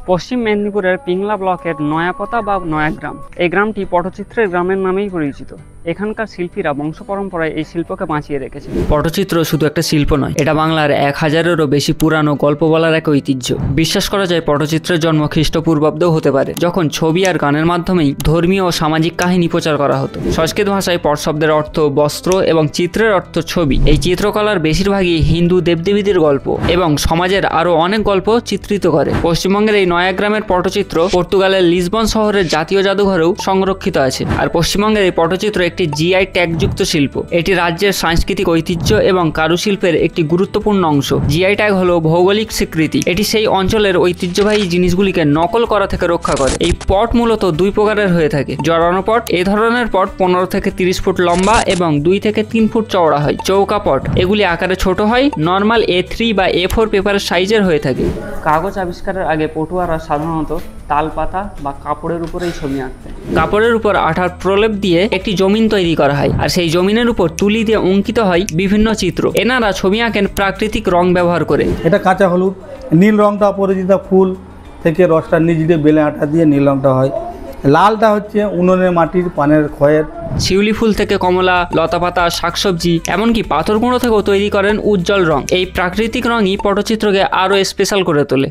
পশ্চিম মেদিনীপুরের পিংলা ব্লকের নয়াপতা বা নয়াগ্রাম এই গ্রামটি পটচিত্রের গ্রামের নামেই পরিচিত। এখানকার শিল্পীরা বংশ পরম্পরায় এই শিল্পকে বাঁচিয়ে রেখেছে। পটচিত্র শুধু একটা শিল্প নয়, এটা বাংলার 1000-এরও বেশি পুরানো গল্প বলার এক ঐতিহ্য। বিশ্বাস করা যায় পটচিত্রের জন্ম খ্রিস্টপূর্বাব্দেও হতে পারে, যখন ছবি আর গানের মাধ্যমেই ধর্মীয় ও সামাজিক কাহিনী প্রচার করা হতো। সংস্কৃত ভাষায় পট শব্দের অর্থ বস্ত্র এবং চিত্রের অর্থ ছবি। এই চিত্রকলার বেশিরভাগই হিন্দু দেবদেবীদের গল্প এবং সমাজের আরো অনেক গল্প চিত্রিত করে। পশ্চিমবঙ্গের এই নয়াগ্রামের পটচিত্র পর্তুগালের লিসবন শহরের জাতীয় জাদুঘরেও সংরক্ষিত আছে। আর পশ্চিমবঙ্গের এই পটচিত্র একটি জিআই ট্যাগযুক্ত শিল্প। এটি রাজ্যের সাংস্কৃতিক ঐতিহ্য এবং কারুশিল্পের একটি গুরুত্বপূর্ণ অংশ। জিআই ট্যাগ হলো ভৌগোলিক স্বীকৃতি। এটি সেই অঞ্চলের ঐতিহ্যবাহী জিনিসগুলিকে নকল করা থেকে রক্ষা করে। এই পট মূলত দুই প্রকারের হয়ে থাকে। জড়ানো পট, এই ধরনের পট 15 থেকে 30 ফুট লম্বা এবং 2 থেকে 3 ফুট চওড়া হয়। চৌকা পট, এগুলি আকারে ছোট হয়, নর্মাল A3 বা A4 পেপারের সাইজের হয়ে থাকে। কাগজ আবিষ্কারের আগে পটুয়ারা সাধারণত তালপাতা বা কাপড়ের উপরেই ছবি আঁকতেন। কাপড়ের উপর আঠার প্রলেপ দিয়ে একটি জমিন তৈরি করা হয়, আর সেই জমিনের উপর তুলি দিয়ে অঙ্কিত হয় বিভিন্ন চিত্র। এনারা ছবি আঁকেন প্রাকৃতিক রং ব্যবহার করে। এটা কাঁচা হলুদ, নীল রংটা অপরাজিত ফুল থেকে রসটা নিজিয়ে বেলে আটা দিয়ে নীল রংটা হয়। লালটা হচ্ছে উনুনের মাটির পানের খয়ের। শিউলি ফুল থেকে কমলা, লতাপাতা, শাকসবজি, এমনকি পাথর গুঁড়ো থেকেও তৈরি করেন উজ্জ্বল রং। এই প্রাকৃতিক রঙই পটচিত্রকে আরো স্পেশাল করে তোলে।